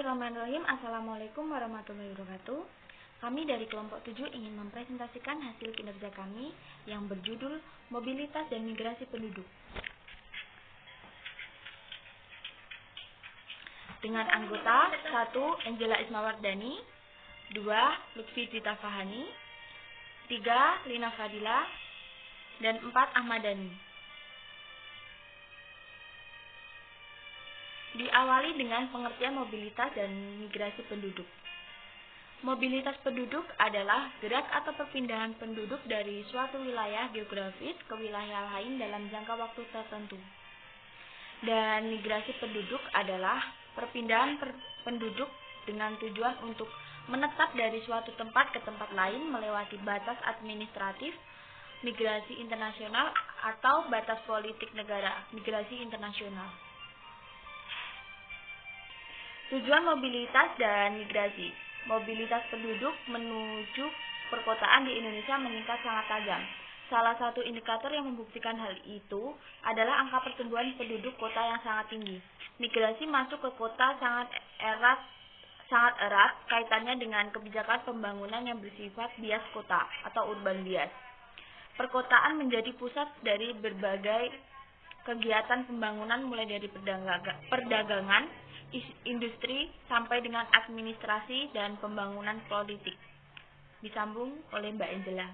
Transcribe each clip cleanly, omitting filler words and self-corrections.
Bismillahirrahmanirrahim. Assalamualaikum warahmatullahi wabarakatuh. Kami dari kelompok 7 ingin mempresentasikan hasil kinerja kami yang berjudul Mobilitas dan Migrasi Penduduk. Dengan anggota 1. Angela Ismawardani, 2. Lutfi Dita Fahani, 3. Lina Fadila, dan 4. Ahmad Dhani. Diawali dengan pengertian mobilitas dan migrasi penduduk. Mobilitas penduduk adalah gerak atau perpindahan penduduk dari suatu wilayah geografis ke wilayah lain dalam jangka waktu tertentu. Dan migrasi penduduk adalah perpindahan penduduk dengan tujuan untuk menetap dari suatu tempat ke tempat lain melewati batas administratif, migrasi internasional, atau batas politik negara, migrasi internasional. Tujuan mobilitas dan migrasi. Mobilitas penduduk menuju perkotaan di Indonesia meningkat sangat tajam. Salah satu indikator yang membuktikan hal itu adalah angka pertumbuhan penduduk kota yang sangat tinggi. Migrasi masuk ke kota sangat erat kaitannya dengan kebijakan pembangunan yang bersifat bias kota atau urban bias. Perkotaan menjadi pusat dari berbagai kegiatan pembangunan mulai dari perdagangan, industri, sampai dengan administrasi dan pembangunan politik. Disambung oleh Mbak Angela.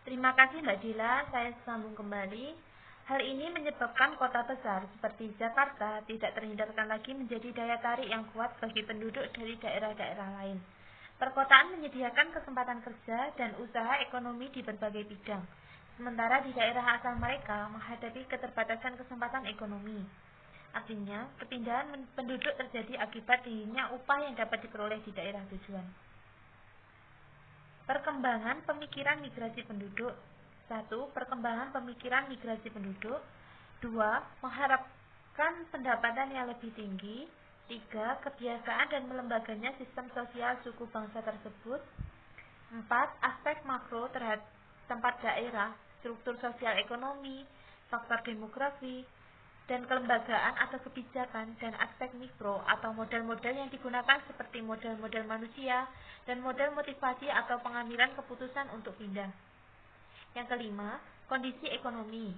Terima kasih Mbak Dila, saya sambung kembali. Hal ini menyebabkan kota besar seperti Jakarta tidak terhindarkan lagi menjadi daya tarik yang kuat bagi penduduk dari daerah-daerah lain. Perkotaan menyediakan kesempatan kerja dan usaha ekonomi di berbagai bidang, sementara di daerah asal mereka menghadapi keterbatasan kesempatan ekonomi. Artinya, perpindahan penduduk terjadi akibat tingginya upah yang dapat diperoleh di daerah tujuan. Perkembangan pemikiran migrasi penduduk. 1. Perkembangan pemikiran migrasi penduduk. 2. Mengharapkan pendapatan yang lebih tinggi. 3. Kebiasaan dan melembaganya sistem sosial suku bangsa tersebut. 4. Aspek makro terhadap tempat daerah, struktur sosial ekonomi, faktor demografi, dan kelembagaan atau kebijakan, dan aspek mikro atau model-model yang digunakan seperti model-model manusia dan model motivasi atau pengambilan keputusan untuk pindah. Yang kelima, kondisi ekonomi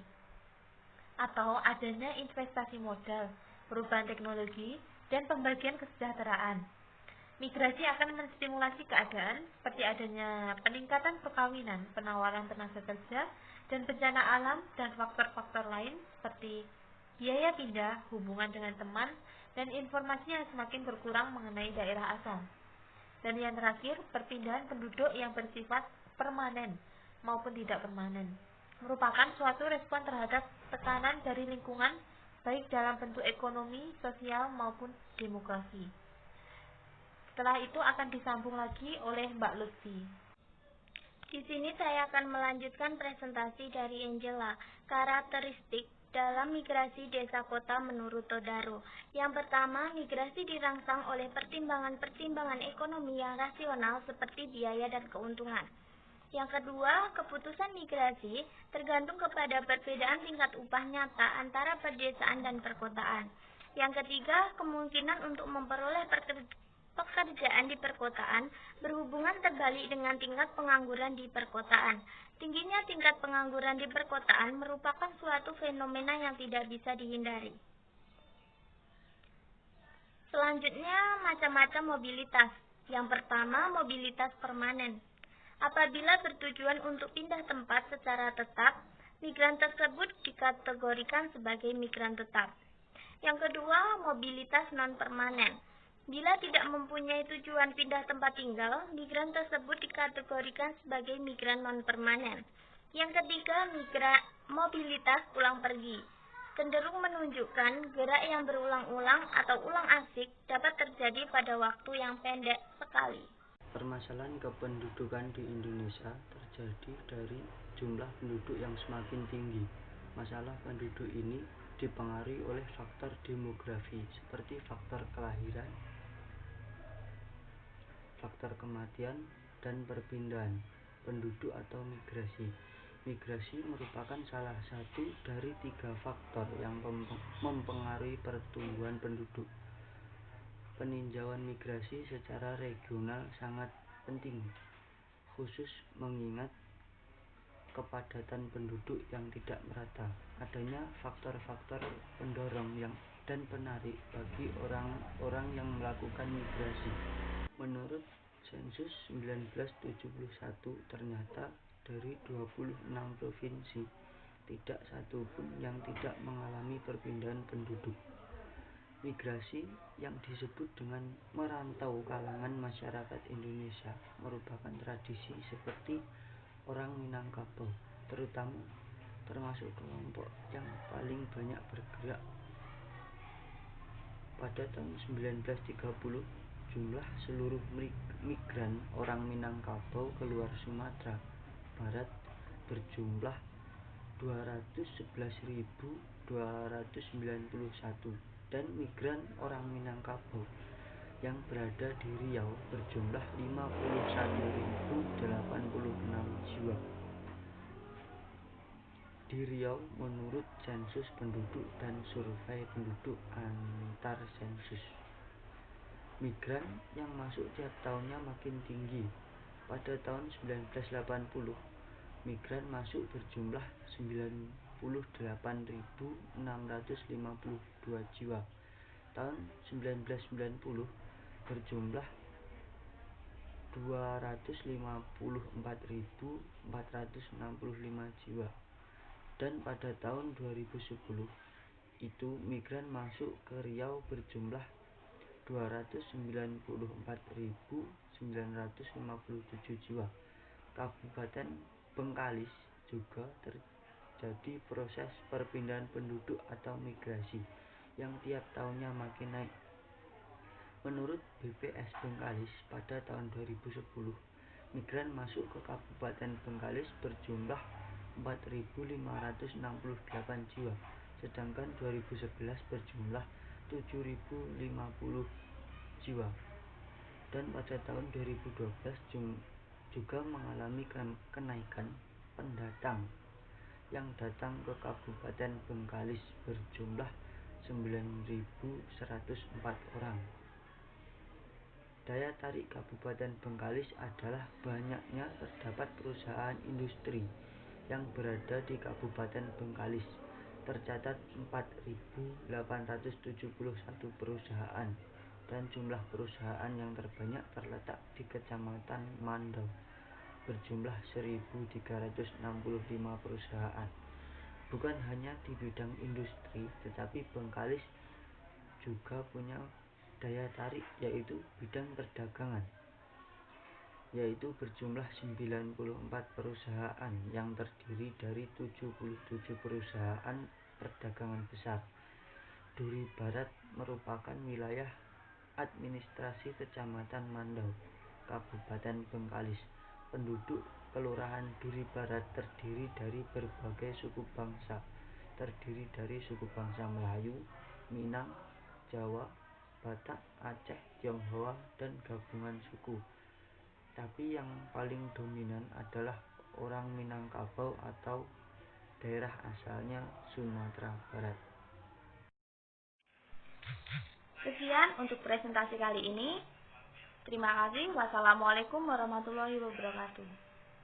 atau adanya investasi modal, perubahan teknologi, dan pembagian kesejahteraan. Migrasi akan menstimulasi keadaan seperti adanya peningkatan perkawinan, penawaran tenaga kerja, dan bencana alam dan faktor-faktor lain seperti biaya pindah, hubungan dengan teman, dan informasi yang semakin berkurang mengenai daerah asal. Dan yang terakhir, perpindahan penduduk yang bersifat permanen maupun tidak permanen merupakan suatu respon terhadap tekanan dari lingkungan, baik dalam bentuk ekonomi, sosial, maupun demografi. Setelah itu akan disambung lagi oleh Mbak Lutfi. Di sini saya akan melanjutkan presentasi dari Angela, karakteristik dalam migrasi desa kota menurut Todaro. Yang pertama, migrasi dirangsang oleh pertimbangan-pertimbangan ekonomi yang rasional seperti biaya dan keuntungan. Yang kedua, keputusan migrasi tergantung kepada perbedaan tingkat upah nyata antara perdesaan dan perkotaan. Yang ketiga, kemungkinan untuk memperoleh pekerjaan di perkotaan berhubungan terbalik dengan tingkat pengangguran di perkotaan. Tingginya tingkat pengangguran di perkotaan merupakan suatu fenomena yang tidak bisa dihindari. Selanjutnya, macam-macam mobilitas. Yang pertama, mobilitas permanen. Apabila bertujuan untuk pindah tempat secara tetap, migran tersebut dikategorikan sebagai migran tetap. Yang kedua, mobilitas non-permanen. Bila tidak mempunyai tujuan pindah tempat tinggal, migran tersebut dikategorikan sebagai migran non-permanen. Yang ketiga, mobilitas pulang pergi. Cenderung menunjukkan gerak yang berulang-ulang atau ulang asik dapat terjadi pada waktu yang pendek sekali. Permasalahan kependudukan di Indonesia terjadi dari jumlah penduduk yang semakin tinggi. Masalah penduduk ini dipengaruhi oleh faktor demografi seperti faktor kelahiran, faktor kematian, dan perpindahan penduduk atau migrasi. Migrasi merupakan salah satu dari 3 faktor yang mempengaruhi pertumbuhan penduduk. Peninjauan migrasi secara regional sangat penting, khusus mengingat kepadatan penduduk yang tidak merata. Adanya faktor-faktor pendorong dan penarik bagi orang-orang yang melakukan migrasi. Menurut sensus 1971, ternyata dari 26 provinsi, tidak satu pun yang tidak mengalami perpindahan penduduk. Migrasi yang disebut dengan merantau kalangan masyarakat Indonesia merupakan tradisi seperti orang Minangkabau, termasuk kelompok yang paling banyak bergerak. Pada tahun 1930, jumlah seluruh migran orang Minangkabau keluar Sumatera Barat berjumlah 211.291 dan migran orang Minangkabau yang berada di Riau berjumlah 51.086 jiwa. Di Riau menurut sensus penduduk dan survei penduduk antar sensus, migran yang masuk tiap tahunnya makin tinggi. Pada tahun 1980, migran masuk berjumlah 98.652 jiwa. Tahun 1990 berjumlah 254.465 jiwa. Dan pada tahun 2010 itu migran masuk ke Riau berjumlah 294.957 jiwa. Kabupaten Bengkalis juga terjadi proses perpindahan penduduk atau migrasi yang tiap tahunnya makin naik. Menurut BPS Bengkalis, pada tahun 2010, migran masuk ke Kabupaten Bengkalis berjumlah 4.568 jiwa, sedangkan 2011 berjumlah 7.050 jiwa. Dan pada tahun 2012 juga mengalami kenaikan pendatang yang datang ke Kabupaten Bengkalis berjumlah 9.104 orang. Daya tarik Kabupaten Bengkalis adalah banyaknya terdapat perusahaan industri yang berada di Kabupaten Bengkalis. Tercatat 4.871 perusahaan dan jumlah perusahaan yang terbanyak terletak di Kecamatan Mandau berjumlah 1.365 perusahaan. Bukan hanya di bidang industri, tetapi Bengkalis juga punya daya tarik yaitu bidang perdagangan, yaitu berjumlah 94 perusahaan yang terdiri dari 77 perusahaan perdagangan besar. Duri Barat merupakan wilayah administrasi Kecamatan Mandau, Kabupaten Bengkalis. Penduduk Kelurahan Duri Barat terdiri dari berbagai suku bangsa, terdiri dari suku bangsa Melayu, Minang, Jawa, Batak, Aceh, Tionghoa, dan gabungan suku. Tapi yang paling dominan adalah orang Minangkabau atau daerah asalnya Sumatera Barat. Sekian untuk presentasi kali ini. Terima kasih. Wassalamualaikum warahmatullahi wabarakatuh.